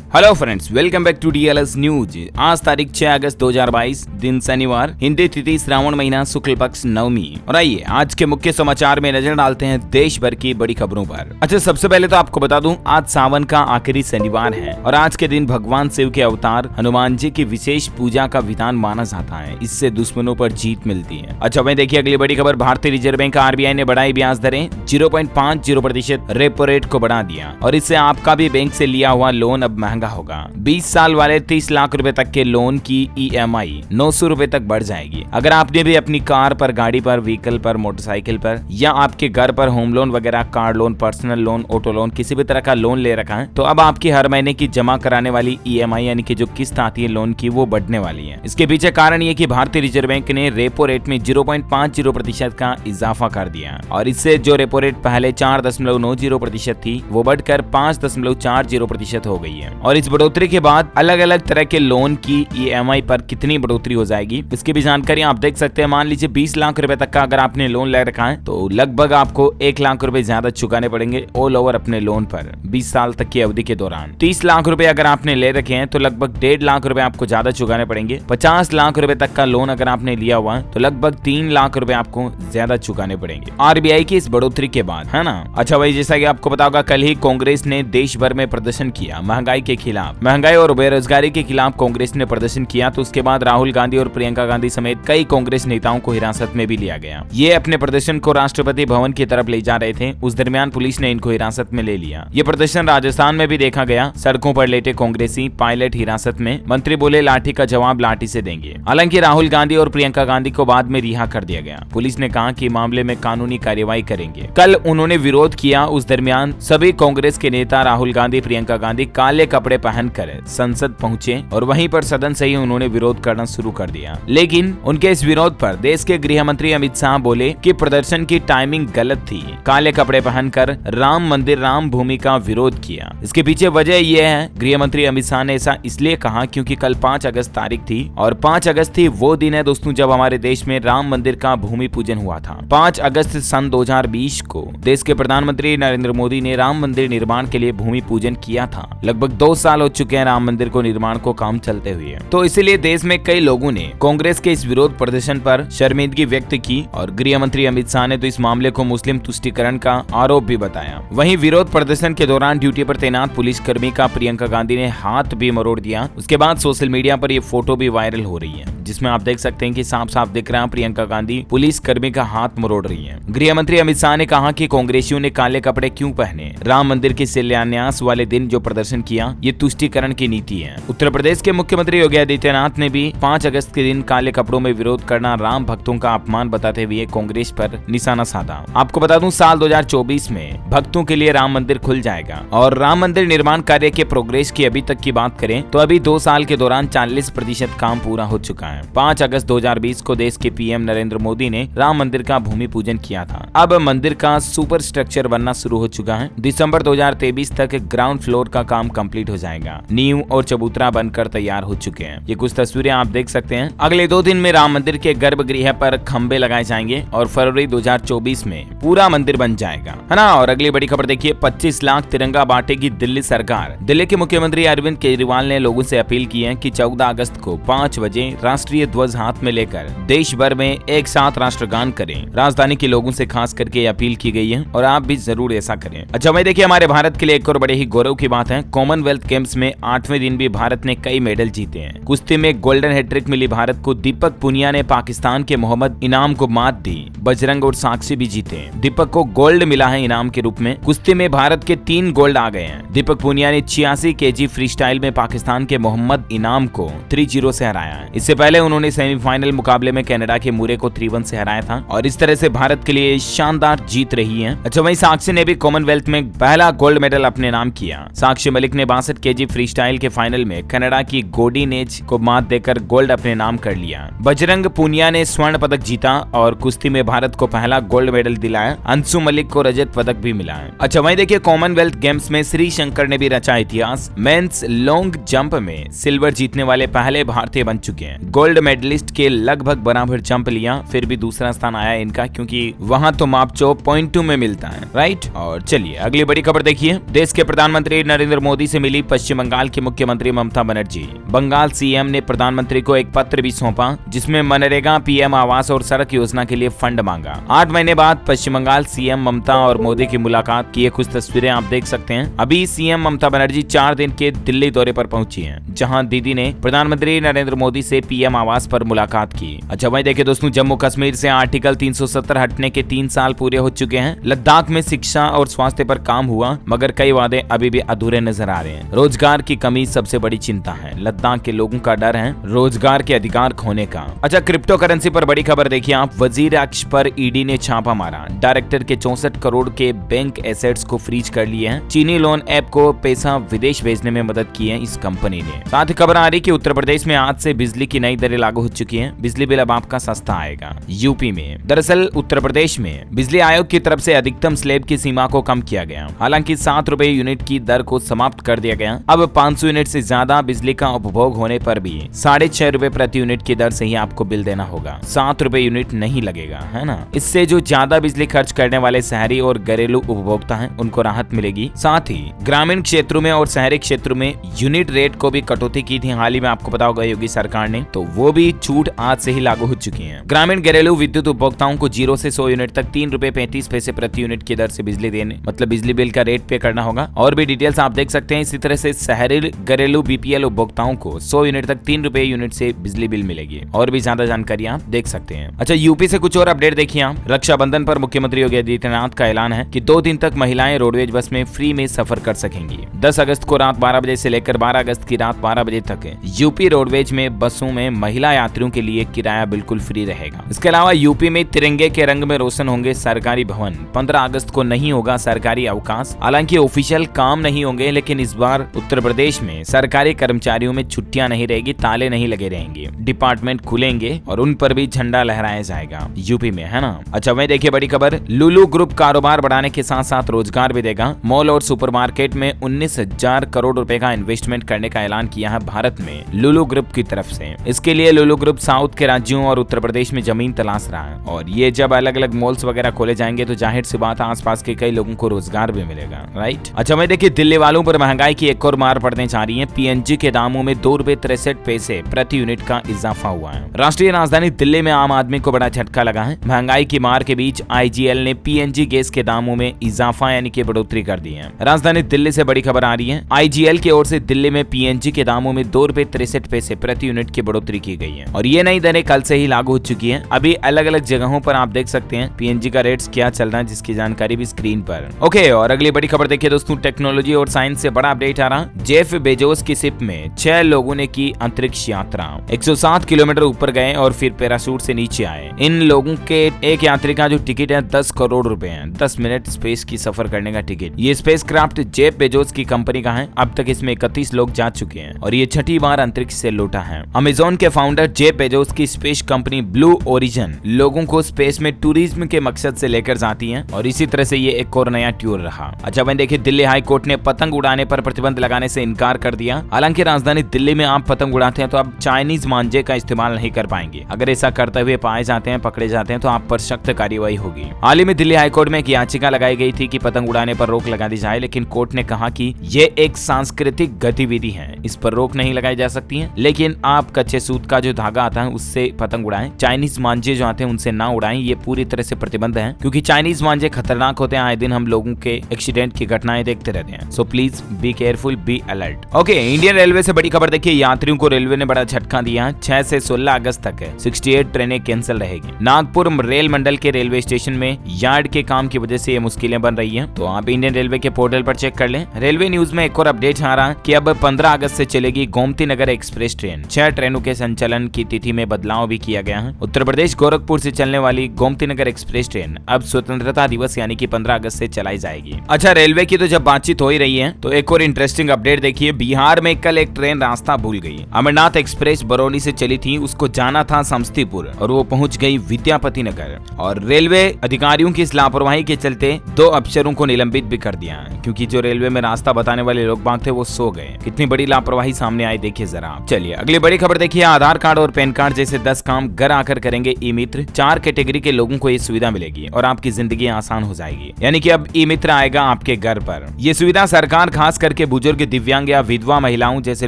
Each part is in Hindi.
Hello friends, welcome back to DLS news. आज तारीख 6 अगस्त 2022, दिन शनिवार, हिंदी तिथि श्रावण महीना शुक्ल पक्ष नवमी। और आइए आज के मुख्य समाचार में नजर डालते हैं देश भर की बड़ी खबरों पर। अच्छा, सबसे पहले तो आपको बता दूं, आज सावन का आखिरी शनिवार है और आज के दिन भगवान शिव के अवतार हनुमान जी की विशेष पूजा का विधान माना जाता है। इससे दुश्मनों पर जीत मिलती है। अच्छा, वहीं देखिए अगली बड़ी खबर, भारतीय रिजर्व बैंक आरबीआई ने बढ़ाई ब्याज दरें, 0.50% रेपो रेट को बढ़ा दिया और इससे आपका भी बैंक से लिया हुआ लोन अब महंगा होगा। 20 साल वाले 30 लाख रुपए तक के लोन की ईएमआई 900 रुपए तक बढ़ जाएगी। अगर आपने भी अपनी कार पर, गाड़ी पर, व्हीकल पर, मोटरसाइकिल पर या आपके घर पर होम लोन वगैरह, car loan, personal loan, auto loan, किसी भी तरह का लोन ले रखा है तो अब आपकी हर महीने की जमा कराने वाली ईएमआई यानी कि जो किस्त आती है लोन की वो बढ़ने वाली है। इसके पीछे कारण ये कि भारतीय रिजर्व बैंक ने रेपो रेट में 0.50% का इजाफा कर दिया और इससे जो रेपो रेट पहले 4.90% थी वो बढ़कर 5.40% हो गई है। और इस बढ़ोतरी के बाद अलग अलग तरह के लोन की ईएमआई पर कितनी बढ़ोतरी हो जाएगी इसकी भी जानकारी आप देख सकते हैं। मान लीजिए 20 लाख रुपए तक का अगर आपने लोन ले रखा है तो लगभग आपको 1 लाख रुपए ज्यादा चुकाने पड़ेंगे ऑल ओवर अपने लोन पर 20 साल तक की अवधि के दौरान। 30 लाख रुपए अगर आपने ले रखे हैं तो लगभग 1.5 लाख रुपए आपको ज्यादा चुकाने पड़ेंगे। 50 लाख रुपए तक का लोन अगर आपने लिया हुआ है तो लगभग 3 लाख रुपए आपको ज्यादा चुकाने पड़ेंगे आरबीआई की इस बढ़ोतरी के बाद, है ना। अच्छा भाई, जैसा कि आपको पता होगा कल ही कांग्रेस ने देश भर में प्रदर्शन किया महंगाई के खिलाफ। महंगाई और बेरोजगारी के खिलाफ कांग्रेस ने प्रदर्शन किया तो उसके बाद राहुल गांधी और प्रियंका गांधी समेत कई कांग्रेस नेताओं को हिरासत में भी लिया गया। ये अपने प्रदर्शन को राष्ट्रपति भवन की तरफ ले जा रहे थे, उस दरमियान पुलिस ने इनको हिरासत में ले लिया। ये प्रदर्शन राजस्थान में भी देखा गया। सड़कों पर लेटे कांग्रेसी, पायलट हिरासत में। मंत्री बोले लाठी का जवाब लाठी से देंगे। हालांकि राहुल गांधी और प्रियंका गांधी को बाद में रिहा कर दिया गया। पुलिस ने कहा कि मामले में कानूनी कार्यवाही करेंगे। कल उन्होंने विरोध किया, उस दरमियान सभी कांग्रेस के नेता राहुल गांधी, प्रियंका गांधी काले कपड़े पहनकर संसद पहुंचे और वहीं पर सदन से ही उन्होंने विरोध करना शुरू कर दिया। लेकिन उनके इस विरोध पर देश के गृह मंत्री अमित शाह बोले कि प्रदर्शन की टाइमिंग गलत थी। काले कपड़े पहनकर राम मंदिर, राम भूमि का विरोध किया। इसके पीछे वजह यह है, गृह मंत्री अमित शाह ने ऐसा इसलिए कहा क्योंकि कल 5 अगस्त तारीख थी और 5 अगस्त थी वो दिन है दोस्तों जब हमारे देश में राम मंदिर का भूमि पूजन हुआ था। 5 अगस्त सन 2020 को देश के प्रधानमंत्री नरेंद्र मोदी ने राम मंदिर निर्माण के लिए भूमि पूजन किया था। लगभग 2 साल हो चुके हैं राम मंदिर को निर्माण को काम चलते हुए, तो इसीलिए देश में कई लोगों ने कांग्रेस के इस विरोध प्रदर्शन पर शर्मिंदगी व्यक्त की और गृह मंत्री अमित शाह ने तो इस मामले को मुस्लिम तुष्टीकरण का आरोप भी बताया। वहीं विरोध प्रदर्शन के दौरान ड्यूटी पर तैनात पुलिसकर्मी का प्रियंका गांधी ने हाथ भी मरोड़ दिया। उसके बाद सोशल मीडिया पर ये फोटो भी वायरल हो रही है जिसमें आप देख सकते हैं कि साफ साफ दिख रहा है प्रियंका गांधी पुलिसकर्मी का हाथ मरोड़ रही है। गृह मंत्री अमित शाह ने कहा कि कांग्रेसियों ने काले कपड़े क्यों पहने, राम मंदिर के शिलान्यास वाले दिन जो प्रदर्शन किया ये तुष्टीकरण की नीति है। उत्तर प्रदेश के मुख्यमंत्री योगी आदित्यनाथ ने भी 5 अगस्त के दिन काले कपड़ों में विरोध करना राम भक्तों का अपमान बताते हुए कांग्रेस पर निशाना साधा। आपको बता दूं, साल 2024 में भक्तों के लिए राम मंदिर खुल जाएगा और राम मंदिर निर्माण कार्य के प्रोग्रेस की अभी तक की बात करें तो अभी 2 साल के दौरान 40% काम पूरा हो चुका है। 5 अगस्त 2020 को देश के पीएम नरेंद्र मोदी ने राम मंदिर का भूमि पूजन किया था। अब मंदिर का सुपर स्ट्रक्चर बनना शुरू हो चुका है। दिसंबर 2023 तक ग्राउंड फ्लोर का काम कंप्लीट हो जाएगा। नींव और चबूतरा बनकर तैयार हो चुके हैं। ये कुछ तस्वीरें आप देख सकते हैं। अगले 2 दिन में राम मंदिर के गर्भगृह पर खंबे लगाए जाएंगे और फरवरी 2024 में पूरा मंदिर बन जाएगा, है ना। और अगली बड़ी खबर देखिए, 25 लाख तिरंगा बांटेगी दिल्ली सरकार। दिल्ली के मुख्यमंत्री अरविंद केजरीवाल ने लोगों से अपील की है कि 14 अगस्त को 5 बजे राष्ट्रीय ध्वज हाथ में लेकर देश भर में एक साथ राष्ट्रगान करें। राजधानी के लोगों से खास करके अपील की गई है और आप भी जरूर ऐसा करें। अच्छा भाई, देखिए हमारे भारत के लिए एक और बड़े ही गौरव की बात है, कॉमनवेल्थ गेम्स में 8वें दिन भी भारत ने कई मेडल जीते हैं। कुश्ती में गोल्डन हैट्रिक मिली भारत को। दीपक पुनिया ने पाकिस्तान के मोहम्मद इनाम को मात दी। बजरंग और साक्षी भी जीते। दीपक को गोल्ड मिला है इनाम के रूप में। कुश्ती में भारत के 3 गोल्ड आ गए हैं। दीपक पुनिया ने 86 केजी फ्रीस्टाइल में पाकिस्तान के मोहम्मद इनाम को 3-0 से हराया है। इससे पहले उन्होंने सेमीफाइनल मुकाबले में कनाडा के मुरे को 3-1 से हराया था और इस तरह से भारत के लिए शानदार जीत रही है। अच्छा, वहीं साक्षी ने भी कॉमनवेल्थ में पहला गोल्ड मेडल अपने नाम किया। साक्षी मलिक ने 62 केजी फ्रीस्टाइल के फाइनल में कनाडा की गोडीनेज को मात देकर गोल्ड अपने नाम कर लिया। बजरंग पुनिया ने स्वर्ण पदक जीता और कुश्ती में भारत को पहला गोल्ड मेडल दिलाया। अंशु मलिक को रजत पदक भी मिला है। अच्छा, वहीं देखिए कॉमनवेल्थ गेम्स में श्री शंकर ने भी रचा इतिहास। मेंस लॉन्ग जंप में सिल्वर जीतने वाले पहले भारतीय बन चुके हैं। गोल्ड मेडलिस्ट के लगभग बराबर जंप लिया, फिर भी दूसरा स्थान आया इनका क्योंकि वहां तो मापचो पॉइंट 2 में मिलता है, राइट। और चलिए अगली बड़ी खबर देखिए, देश के प्रधानमंत्री नरेंद्र मोदी से मिली मिली पश्चिम बंगाल की मुख्यमंत्री ममता बनर्जी। बंगाल सीएम ने प्रधानमंत्री को एक पत्र भी सौंपा जिसमें मनरेगा, पीएम आवास और सड़क योजना के लिए फंड मांगा। 8 महीने बाद पश्चिम बंगाल सीएम ममता और मोदी की मुलाकात की ये कुछ तस्वीरें आप देख सकते हैं। अभी सीएम ममता बनर्जी 4 दिन के दिल्ली दौरे पर पहुंची हैं, जहां दीदी ने प्रधानमंत्री नरेंद्र मोदी से पीएम आवास पर मुलाकात की। अच्छा वहीं देखिए दोस्तों, जम्मू कश्मीर से आर्टिकल 370 हटने के 3 साल पूरे हो चुके हैं। लद्दाख में शिक्षा और स्वास्थ्य पर काम हुआ, मगर कई वादे अभी भी अधूरे नजर आ रहे हैं। रोजगार की कमी सबसे बड़ी चिंता है। लद्दाख के लोगों का डर है रोजगार के अधिकार खोने का। अच्छा, क्रिप्टो करेंसी पर बड़ी खबर देखिए आप। वजीरअक्ष पर ईडी ने छापा मारा। डायरेक्टर के 64 करोड़ के बैंक एसेट्स को फ्रीज कर लिए हैं। चीनी लोन ऐप को पैसा विदेश भेजने में मदद की है इस कंपनी ने। साथ ही खबर आ रही कि उत्तर प्रदेश में आज से बिजली की नई दरें लागू हो चुकी हैं। बिजली बिल अब आपका सस्ता आएगा। यूपी में दरअसल उत्तर प्रदेश में बिजली आयोग की तरफ से अधिकतम स्लैब की सीमा को कम किया गया। हालांकि 7 रुपए यूनिट की दर को समाप्त कर दिया गया। अब 500 यूनिट से ज्यादा बिजली का उपभोग होने पर भी 6.5 रुपए प्रति यूनिट की दर से ही आपको बिल देना होगा। 7 रुपए यूनिट नहीं लगेगा, है ना। इससे जो ज्यादा बिजली खर्च करने वाले शहरी और घरेलू उपभोक्ता हैं उनको राहत मिलेगी। साथ ही ग्रामीण क्षेत्रों में और शहरी क्षेत्रों में यूनिट रेट को भी कटौती की थी हाल ही में, आपको पता होगा, योगी सरकार ने। तो वो भी छूट आज से ही लागू हो चुकी है। ग्रामीण घरेलू विद्युत उपभोक्ताओं को 0 से 100 यूनिट तक 3 रुपए 35 पैसे प्रति यूनिट की दर से बिजली देने, मतलब बिजली बिल का रेट पे करना होगा। और भी डिटेल्स आप देख सकते हैं। इसी तरह से शहरी घरेलू बीपीएल उपभोक्ताओं को 100 यूनिट तक 3 रुपए यूनिट से बिजली बिल मिलेगी। और भी ज्यादा जानकारी आप देख सकते हैं। अच्छा, यूपी से कुछ और अपडेट देखिए आप। रक्षाबंधन पर मुख्यमंत्री योगी आदित्यनाथ का ऐलान है कि 2 दिन तक महिलाएं रोडवेज बस में फ्री में सफर कर सकेंगी। 10 अगस्त को रात 12 बजे से लेकर 12 अगस्त की रात 12 बजे तक यूपी रोडवेज में बसों में महिला यात्रियों के लिए किराया बिल्कुल फ्री रहेगा। इसके अलावा यूपी में तिरंगे के रंग में रोशन होंगे सरकारी भवन। 15 अगस्त को नहीं होगा सरकारी अवकाश। हालांकि ऑफिशियल काम नहीं होंगे, लेकिन इस बार उत्तर प्रदेश में सरकारी कर्मचारियों में छुट्टियां नहीं रहेगी, ताले नहीं लगे रहेंगे, डिपार्टमेंट खुलेंगे और उन पर भी झंडा लहराया जाएगा यूपी में, है ना। अच्छा वही देखिए बड़ी खबर, लुलु ग्रुप कारोबार बढ़ाने के साथ साथ रोजगार भी देगा। मॉल और सुपरमार्केट में 19,000 करोड़ रुपए का इन्वेस्टमेंट करने का ऐलान किया है भारत में लुलु ग्रुप की तरफ से। इसके लिए लुलु ग्रुप साउथ के राज्यों और उत्तर प्रदेश में जमीन तलाश रहा है। और ये जब अलग अलग मॉल्स वगैरह खोले जाएंगे तो जाहिर सी बात है आसपास के कई लोगों को रोजगार भी मिलेगा, राइट। अच्छा मैं देखिए, दिल्ली वालों पर महंगाई की एक और मार पड़ने जा रही है। पीएनजी के दामों में 2 रुपए 63 पैसे प्रति यूनिट का इजाफा हुआ है। राष्ट्रीय राजधानी दिल्ली में आम आदमी को बड़ा झटका लगा है। महंगाई की मार के बीच आईजीएल ने पीएनजी गैस के दामों में इजाफा यानी कि बढ़ोतरी कर दी है। राजधानी दिल्ली से बड़ी खबर आ रही है। आईजीएल की ओर से दिल्ली में पीएनजी के दामों में 2 रुपए 63 पैसे प्रति यूनिट की बढ़ोतरी की गई है और ये नई दरें कल से ही लागू हो चुकी है। अभी अलग अलग जगहों पर आप देख सकते हैं पीएनजी का रेट्स क्या चल रहा है, जिसकी जानकारी भी स्क्रीन पर। ओके, और अगली बड़ी खबर देखिए दोस्तों, टेक्नोलॉजी और साइंस से बड़ा अपडेट आ रहा। जेफ बेजोस की शिप में 6 लोगों ने की अंतरिक्ष यात्रा। 107 किलोमीटर ऊपर गए और फिर पैराशूट से नीचे आए। इन लोगों के एक यात्री का जो टिकट है 10 करोड़ रुपए है। 10 मिनट स्पेस की सफर करने का टिकट। ये स्पेसक्राफ्ट जेफ बेजोस की कंपनी का है। अब तक इसमें 31 लोग जा चुके हैं और ये 6ठी बार अंतरिक्ष से लौटा है। अमेज़न के फाउंडर जेफ बेजोस की स्पेस कंपनी ब्लू ओरिजिन लोगों को स्पेस में टूरिज्म के मकसद से लेकर जाती है और इसी तरह से ये एक और नया टूर रहा। अच्छा वहीं देखिए, दिल्ली हाई कोर्ट ने पतंग उड़ाने पर प्रतिबंध लगाने से इनकार कर दिया। हालांकि राजधानी दिल्ली में आप पतंग उड़ाते हैं तो आप चाइनीज मांझे का इस्तेमाल नहीं कर पाएंगे। अगर ऐसा करते हुए पाए जाते हैं, पकड़े जाते हैं तो आप पर सख्त कार्रवाई होगी। हाल ही में दिल्ली हाईकोर्ट में एक याचिका लगाई गई थी कि पतंग उड़ाने पर रोक लगा दी जाए, लेकिन कोर्ट ने कहा कि ये एक सांस्कृतिक गतिविधि है, इस पर रोक नहीं लगाई जा सकती है। लेकिन आप कच्चे सूत का जो धागा आता है उससे पतंग उड़ाएं। चाइनीज मांझे जो आते हैं उनसे ना उड़ाएं। ये पूरी तरह से प्रतिबंध है क्योंकि चाइनीज मांझे खतरनाक होते हैं। आए दिन हम लोगों के एक्सीडेंट की घटनाएं देखते रहते हैं। So please be careful, be alert. Okay, Indian railway से बड़ी खबर देखिए। यात्रियों को रेलवे ने बड़ा झटका दिया। 6 से 16 अगस्त तक 68 ट्रेनें कैंसिल रहेगी। नागपुर रेल मंडल के रेलवे स्टेशन में यार्ड के काम की वजह से ये मुश्किलें बन रही हैं। तो आप इंडियन रेलवे के पोर्टल पर चेक कर लें। रेलवे न्यूज में एक और अपडेट आ रहा कि अब 15 अगस्त से चलेगी गोमती नगर एक्सप्रेस ट्रेन। 6 ट्रेनों के संचालन की तिथि में बदलाव भी किया गया है। उत्तर प्रदेश गोरखपुर से चलने वाली गोमती नगर एक्सप्रेस ट्रेन अब स्वतंत्रता दिवस यानी कि 15 अगस्त से चलाई जाएगी। अच्छा, रेलवे की तो जब बातचीत हो ही रही है तो एक और इंटरेस्टिंग अपडेट देखिए। बिहार में कल एक ट्रेन रास्ता भूल गई। अमरनाथ एक्सप्रेस बरौनी से चली थी, उसको जाना था समस्तीपुर और वो पहुंच गई विद्यापति नगर। और रेलवे अधिकारियों की इस लापरवाही के चलते 2 अफसरों को निलंबित भी कर दिया है, क्योंकि जो रेलवे में रास्ता बताने वाले लोग बाग थे वो सो गए। कितनी बड़ी लापरवाही सामने आई देखिए जरा। चलिए अगली बड़ी खबर देखिए। आधार कार्ड और पैन कार्ड जैसे 10 काम घर आकर करेंगे ई मित्र। 4 कैटेगरी के लोगों को ये सुविधा मिलेगी और आपकी जिंदगी आसान हो जाएगी। यानी कि अब ई मित्र आएगा आपके घर पर। ये सुविधा सरकार खास करके बुजुर्ग, दिव्यांग या विधवा महिलाओं जैसे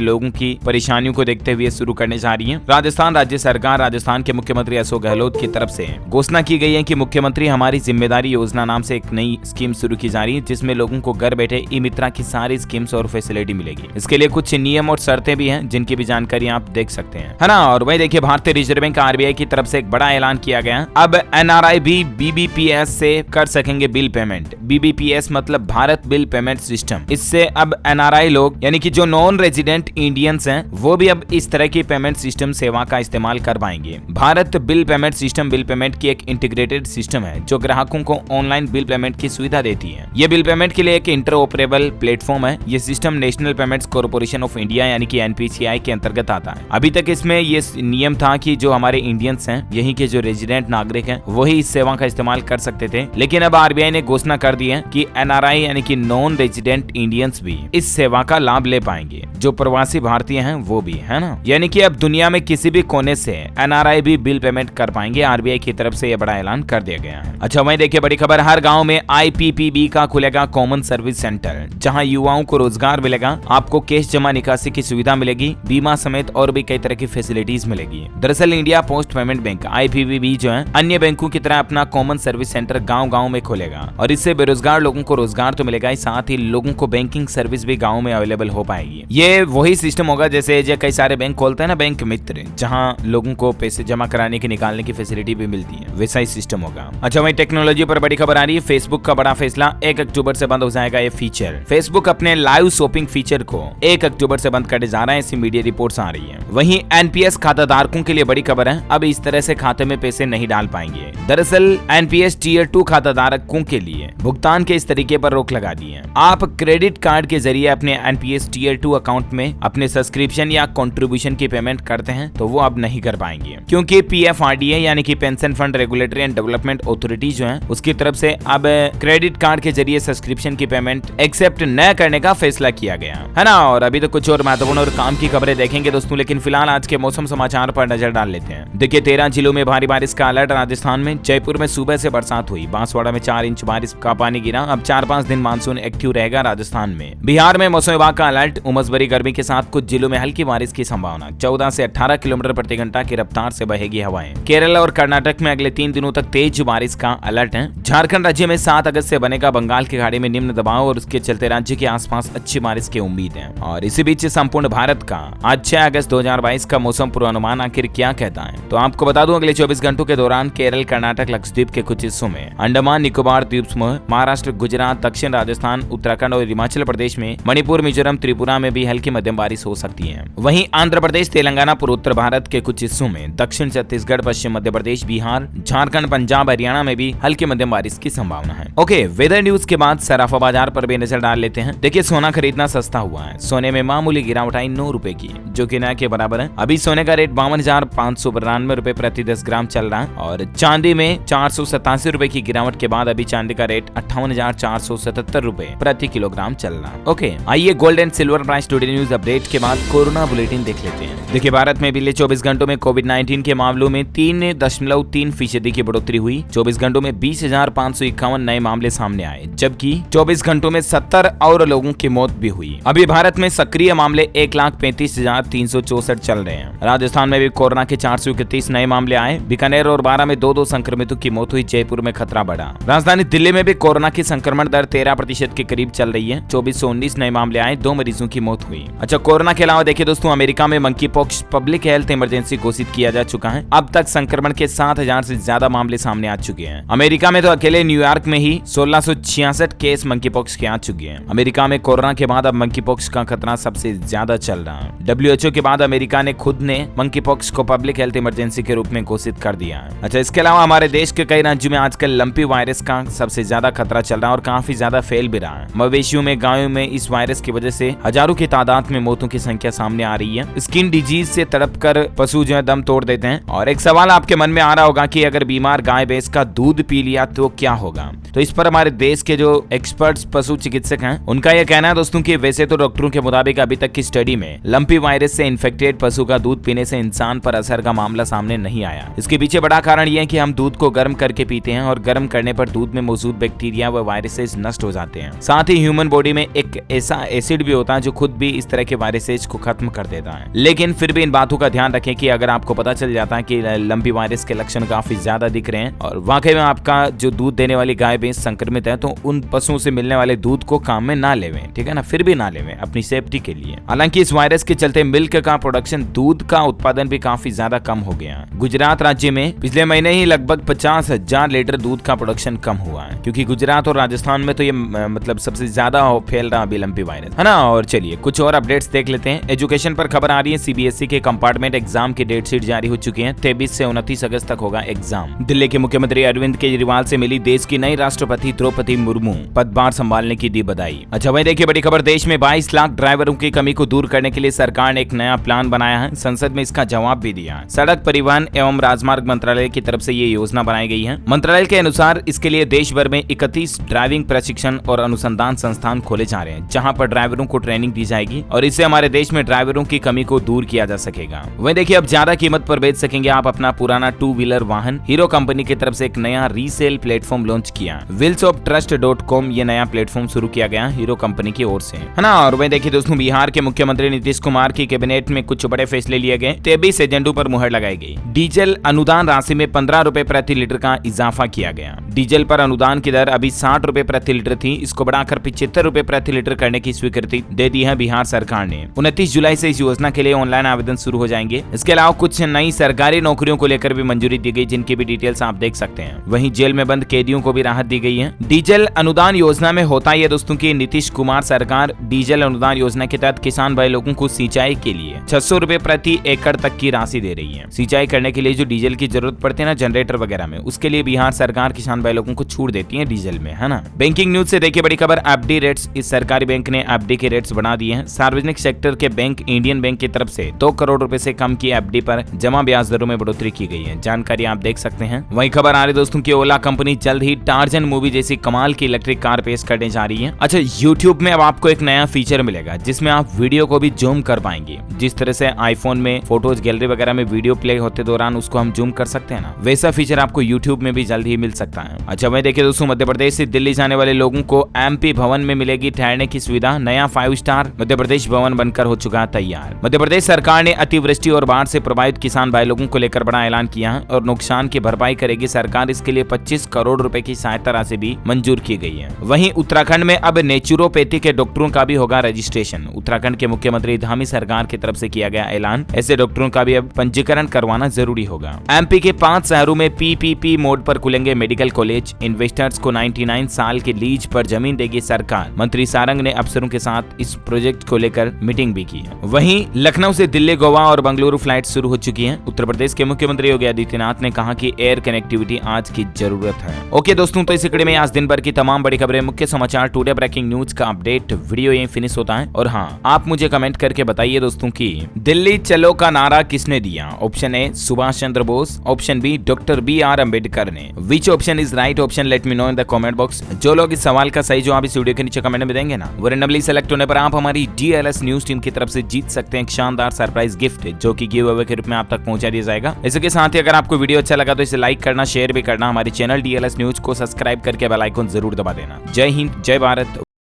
लोगों की परेशानियों को देखते हुए शुरू करने जा रही है। राजस्थान राज्य सरकार, राजस्थान के मुख्यमंत्री अशोक गहलोत की तरफ से घोषणा की गई है कि मुख्यमंत्री हमारी जिम्मेदारी योजना नाम से एक नई स्कीम शुरू की जा रही है, जिसमें लोगों को घर बैठे ई मित्रा की सारी स्कीम्स और फैसिलिटी मिलेगी। इसके लिए कुछ नियम और शर्तें भी हैं, जिनकी भी जानकारी आप देख सकते हैं, है ना। और वही देखिए, भारतीय रिजर्व बैंक आरबीआई की तरफ से एक बड़ा ऐलान किया गया। अब एनआरआई भी बीबीपीएस से कर सकेंगे बिल पेमेंट। बीबीपीएस मतलब भारत बिल पेमेंट सिस्टम। इससे अब एनआरआई लोग यानी कि जो नॉन रेजिडेंट इंडियंस हैं, वो भी अब इस तरह की पेमेंट सिस्टम सेवा का इस्तेमाल कर पाएंगे। Bharat bill payment system bill payment की एक इंटीग्रेटेड सिस्टम है जो ग्राहकों को ऑनलाइन बिल पेमेंट की सुविधा देती है। ये बिल पेमेंट के लिए एक इंटरऑपरेबल प्लेटफॉर्म है। ये system national payments corporation of India यानी कि एनपीसीआई के अंतर्गत आता है। अभी तक इसमें ये नियम था कि जो हमारे इंडियंस हैं, यहीं के जो रेजिडेंट नागरिक हैं, वही इस सेवा का इस्तेमाल कर सकते थे। लेकिन अब आरबीआई ने घोषणा कर दी है कि एनआरआई यानी कि नॉन रेजिडेंट इंडियंस भी इस सेवा का लाभ ले पाएंगे। जो प्रवासी भारतीय हैं वो भी, है ना। यानी कि अब दुनिया में किसी भी कोने से एनआरआई भी बिल पेमेंट कर पाएंगे। आरबीआई की तरफ से यह बड़ा ऐलान कर दिया गया है। अच्छा, वहीं देखिए बड़ी खबर, हर गांव में आईपीपीबी का खुलेगा कॉमन सर्विस सेंटर, जहां युवाओं को रोजगार मिलेगा। आपको कैश जमा निकासी की सुविधा मिलेगी, बीमा समेत और भी कई तरह की फैसिलिटीज मिलेगी। दरअसल India post payment bank IPPB जो है, अन्य बैंकों की तरह अपना कॉमन सर्विस सेंटर गांव-गांव में खोलेगा और इससे बेरोजगार लोगों को रोजगार तो मिलेगा ही, साथ ही लोगों को बैंकिंग सर्विस भी गांव में अवेलेबल हो पाएगी। ये वही सिस्टम होगा जैसे कई सारे बैंक खोलते हैं ना, बैंक मित्र, जहां लोगों को पैसे जमा कराने की, निकालने की फैसिलिटी भी मिलती है, वैसा ही सिस्टम होगा। अच्छा, वही टेक्नोलॉजी पर बड़ी खबर आ रही है। फेसबुक का बड़ा फैसला, 1 अक्टूबर से बंद हो जाएगा ये फीचर। फेसबुक अपने लाइव शॉपिंग फीचर को 1 अक्टूबर से बंद करने जा रहा है, ऐसी मीडिया रिपोर्ट्स आ रही है। वहीं एनपीएस खाताधारकों के लिए बड़ी खबर है, अब इस तरह से खाते में पैसे नहीं डाल पाएंगे। दरअसल एनपीएस टीयर 2 खाताधारकों के लिए भुगतान के इस तरीके पर रोक लगा दी है। आप क्रेडिट कार्ड के जरिए अपने एनपीएस टीयर 2 अकाउंट में अपने सब्सक्रिप्शन या कंट्रीब्यूशन की पेमेंट करते हैं तो वो अब नहीं कर पाएंगे, क्योंकि पीएफआरडीए यानी कि pension fund regulatory and development authority जो है, उसकी तरफ से अब क्रेडिट कार्ड के जरिए सब्सक्रिप्शन की पेमेंट एक्सेप्ट न करने का फैसला किया गया है ना। और अभी तो कुछ और महत्वपूर्ण और काम की खबरें देखेंगे दोस्तों, लेकिन फिलहाल आज के मौसम समाचार पर नजर डाल लेते हैं। देखिए, 13 जिलों में भारी बारिश का अलर्ट राजस्थान में। जयपुर में सुबह से बरसात हुई, बांसवाड़ा में 4 इंच बारिश का पानी गिरा। अब 4-5 दिन मानसून एक्टिव रहेगा राजस्थान में। बिहार में मौसम विभाग का अलर्ट, उमस भरी गर्मी के साथ कुछ जिलों में हल्की बारिश की संभावना। 14 से 18 किलोमीटर प्रति घंटा की रफ्तार से बहेगी हवाएं। केरल और कर्नाटक में अगले 3 दिनों तक तेज बारिश का अलर्ट है। झारखंड राज्य में 7 अगस्त से बनेगा बंगाल की खाड़ी में निम्न दबाव और उसके चलते राज्य के आसपास अच्छी बारिश की उम्मीद है। और इसी बीच संपूर्ण भारत का आज 6 अगस्त 2022 का मौसम पूर्वानुमान आखिर क्या कहता है, तो आपको बता दूं, अगले 24 घंटों के दौरान केरल, कर्नाटक, लक्षद्वीप के कुछ हिस्सों में, अंडमान निकोबार द्वीप समूह, महाराष्ट्र, गुजरात, दक्षिण राजस्थान, उत्तराखंड और हिमाचल प्रदेश में, मणिपुर, मिजोरम, त्रिपुरा में भी हल्की मध्यम बारिश हो सकती है। वहीं आंध्र प्रदेश, तेलंगाना, पूर्वोत्तर भारत के कुछ हिस्सों में, दक्षिण छत्तीसगढ़, पश्चिम मध्य प्रदेश, बिहार, झारखंड, पंजाब, हरियाणा में भी हल्की मध्यम बारिश की संभावना है। ओके, वेदर न्यूज के बाद सराफा बाजार पर भी नजर डाल लेते हैं। देखिए, सोना खरीदना सस्ता हुआ है। सोने में मामूली गिरावट आई 9 रुपए की, जो कि न के बराबर है। अभी सोने का रेट 52,592 रुपए प्रति 10 ग्राम चल रहा है और चांदी में 487 रुपए की गिरावट के बाद अभी चांदी का रेट 58,477 रुपए प्रति किलोग्राम चल रहा है। ओके, आइए gold and silver price today news update के बाद कोरोना बुलेटिन देख लेते हैं। देखिए, भारत में पिछले 24 घंटों में कोविड-19 के मामलों में 3.3% की बढ़ोतरी हुई। 24 घंटों में 20,551 नए मामले सामने आए, जबकि 24 घंटों में 70 और लोगों की मौत भी हुई। अभी भारत में सक्रिय मामले 1,35,364 चल रहे हैं। राजस्थान में भी कोरोना के 431 नए मामले आए। बीकानेर और बारां में 2-2 संक्रमितों की मौत हुई। जयपुर में खतरा बढ़ा। राजधानी दिल्ली में भी कोरोना की संक्रमण दर 13% के करीब चल रही है। 2419 नए मामले आए, 2 मरीजों की मौत हुई। अच्छा, कोरोना के अलावा देखिए दोस्तों, अमेरिका में monkey pox public health emergency घोषित किया जा चुका है। अब तक संक्रमण के 7,000 से ज्यादा मामले सामने आ चुके हैं। अमेरिका में तो अकेले न्यूयॉर्क में ही 1666 केस मंकी पॉक्स के आ चुके हैं। अमेरिका में कोरोना के बाद अब मंकी पॉक्स का खतरा सबसे ज्यादा चल रहा है। WHO के बाद अमेरिका ने खुद ने मंकी पॉक्स को पब्लिक हेल्थ इमरजेंसी के रूप में घोषित कर दिया है। अच्छा, इसके अलावा हमारे देश के कई राज्यों में आजकल लंपी वायरस का सबसे ज्यादा खतरा चल रहा है और काफी ज्यादा फैल भी रहा है। मवेशियों में, गायों में इस वायरस की वजह से हजारों की तादाद में मौतों की संख्या सामने आ रही है। स्किन डिजीज से तड़पकर पशु जो है दम तोड़ देते हैं। और एक सवाल आपके मन में आ रहा होगा कि अगर बीमार गाय भैंस का दूध पी लिया तो क्या होगा। तो इस पर हमारे देश के जो एक्सपर्ट्स पशु चिकित्सक हैं उनका यह कहना है दोस्तों कि वैसे तो डॉक्टरों के मुताबिक अभी तक की स्टडी में लंपी वायरस से इन्फेक्टेड पशु का दूध पीने से इंसान पर असर का मामला सामने नहीं आया। इसके पीछे बड़ा कारण यह है कि हम दूध को गर्म करके पीते हैं और गर्म करने पर दूध में मौजूद बैक्टीरिया व वायरसेस नष्ट हो जाते हैं। साथ ही ह्यूमन बॉडी में एक ऐसा एसिड भी होता है जो खुद भी इस तरह के वायरसेस को खत्म कर देता है। लेकिन फिर भी इन बातों का ध्यान रखें कि अगर आपको पता चल जाता है कि लंपी वायरस के लक्षण काफी ज्यादा दिख रहे हैं और वाकई में आपका जो दूध देने वाली गाय भैंस संक्रमित है तो उन पशुओं से मिलने वाले दूध को काम में ना लेवें, ठीक है ना, फिर भी ना लेवें अपनी सेफ्टी के लिए। हालांकि इस वायरस के चलते मिल्क का प्रोडक्शन, दूध का उत्पादन भी काफी ज्यादा कम हो गया। गुजरात राज्य में पिछले महीने ही लगभग 50,000 लीटर दूध का प्रोडक्शन कम हुआ है, क्योंकि गुजरात और राजस्थान में तो ये मतलब सबसे ज्यादा फैल रहा अभी लंपी वायरस, है ना। और चलिए कुछ और अपडेट्स देख लेते हैं। एजुकेशन पर खबर आ रही है। सीबीएसई के कंपार्टमेंट एग्जाम की डेट शीट जारी हो चुकी है। 23 से 29 अगस्त तक होगा एग्जाम। दिल्ली के मुख्यमंत्री अरविंद केजरीवाल से मिली देश की नई राष्ट्रपति द्रौपदी मुर्मू, पदभार संभालने की दी बधाई। अच्छा वही देखिए बड़ी खबर, देश में 22 लाख ड्राइवरों की कमी को दूर करने के लिए सरकार ने एक नया प्लान बनाया है। संसद में इसका जवाब भी दिया। सड़क परिवहन एवं राजमार्ग मंत्रालय की तरफ से ये योजना बनाई गई है। मंत्रालय के अनुसार इसके लिए देश भर में 31 ड्राइविंग प्रशिक्षण और अनुसंधान संस्थान खोले जा रहे हैं, जहां पर ड्राइवरों को ट्रेनिंग दी जाएगी और इससे हमारे देश में ड्राइवरों की कमी को दूर किया जा सकेगा। वही देखिए अब ज्यादा कीमत पर बेच सकेंगे आप अपना पुराना 2 व्हीलर वाहन। हीरो कंपनी की तरफ से एक नया रीसेल प्लेटफॉर्म लॉन्च किया। wheelsoftrust.com ये नया प्लेटफॉर्म शुरू किया गया हीरो कंपनी की ओर से, है ना। और वही देखिए दोस्तों बिहार के मुख्यमंत्री नीतीश कुमार की कैबिनेट में कुछ बड़े फैसले लिए गए। 23 एजेंडों पर मुहर लगाई गई। डीजल अनुदान राशि में 15 रुपए प्रति लीटर का इजाफा किया गया। डीजल पर अनुदान की दर अभी 60 रुपए प्रति लीटर थी, इसको बढ़ाकर 75 रुपए प्रति लीटर करने की स्वीकृति दे दी है बिहार सरकार ने। 29 जुलाई से इस योजना के लिए ऑनलाइन आवेदन शुरू हो जाएंगे। इसके अलावा कुछ नई सरकारी नौकरियों को लेकर भी मंजूरी दी गई, जिनकी भी डिटेल्स आप देख सकते हैं। वहीं जेल में बंद कैदियों को भी राहत दी गई है। डीजल अनुदान योजना में होता है दोस्तों की नीतीश कुमार सरकार डीजल अनुदान योजना के तहत किसान भाई लोगों को सिंचाई के लिए 600 रुपए प्रति एकड़ तक की राशि दे रही है। सिंचाई करने के लिए जो डीजल की जरूरत पड़ती है ना जनरेटर वगैरह में, उसके लिए बिहार सरकार किसान भाई लोगों को छूट देती है डीजल में, है ना। बैंकिंग न्यूज से देखिए बड़ी खबर, एफडी रेट्स। इस सरकारी बैंक ने एफडी के रेट्स बढ़ा दिए हैं। सार्वजनिक सेक्टर के बैंक इंडियन बैंक की तरफ से 2 करोड़ रुपए से कम की एफडी पर जमा ब्याज दरों में बढ़ोतरी की गई है। जानकारी आप देख सकते हैं। वही खबर आ रही दोस्तों की ओला कंपनी जल्द ही टार्जन मूवी जैसी कमाल की इलेक्ट्रिक कार पेश करने जा रही है। अच्छा यूट्यूब में अब आपको एक नया फीचर मिलेगा जिसमें आप वीडियो को भी जूम कर पाएंगे। जिस तरह से आईफोन में फोटोज गैलरी वगैरह में वीडियो प्ले होते दौरान उसको हम जूम कर सकते हैं ना, वैसा फीचर आपको यूट्यूब में भी जल्द ही मिल सकता है। अच्छा वही देखिए दोस्तों मध्य प्रदेश से दिल्ली जाने वाले लोगों को एमपी भवन में मिलेगी ठहरने की सुविधा। नया 5 स्टार मध्य प्रदेश भवन बनकर हो चुका है तैयार। मध्य प्रदेश सरकार ने अतिवृष्टि और बाढ़ से प्रभावित किसान भाई लोगों को लेकर बड़ा ऐलान किया है और नुकसान की भरपाई करेगी सरकार। इसके लिए 25 करोड़ रुपए की सहायता राशि भी मंजूर की गई है। वहीं उत्तराखंड में अब नेचुरोपैथी के डॉक्टरों का भी होगा रजिस्ट्रेशन। उत्तराखंड के मुख्यमंत्री धामी सरकार की तरफ से किया गया ऐलान। ऐसे डॉक्टरों का भी अब पंजीकरण करवाना जरूरी होगा। एमपी के 5 शहरों में पीपीपी मोड पर खुलेंगे मेडिकल कॉलेज। इन्वेस्टर्स को 99 साल के लीज पर जमीन देगी सरकार। मंत्री सारंग ने अफसरों के साथ इस प्रोजेक्ट को लेकर मीटिंग भी की है। वहीं लखनऊ से दिल्ली, गोवा और बेंगलुरु फ्लाइट शुरू हो चुकी है। उत्तर प्रदेश के मुख्यमंत्री योगी आदित्यनाथ ने कहा कि एयर कनेक्टिविटी आज की जरूरत है। ओके दोस्तों तो इस कड़ी में आज दिन भर की तमाम बड़ी खबरें, मुख्य समाचार, टुडे ब्रेकिंग न्यूज का अपडेट वीडियो यहीं फिनिश होता है। और हाँ आप मुझे कमेंट करके बताइए दोस्तों की दिल्ली चलो का नारा किसने दिया। Option A Subhash Chandra Bose, option B doctor BR Ambedkar ने। Which option is right option, let me know in the comment box. जो लोग इस सवाल का सही जवाब इस वीडियो के नीचे कमेंट में देंगे ना, वो रैंडमली सेलेक्ट होने पर आप हमारी DLS न्यूज टीम की तरफ से जीत सकते हैं एक शानदार सरप्राइज गिफ्ट, जो कि गिव अवे के रूप में आप तक पहुंचा दिया जाएगा। इसके साथ ही अगर आपको वीडियो अच्छा लगा तो इसे लाइक करना, शेयर भी करना, हमारे चैनल DLS न्यूज को सब्सक्राइब करके बेल आइकन जरूर दबा देना। जय हिंद, जय भारत।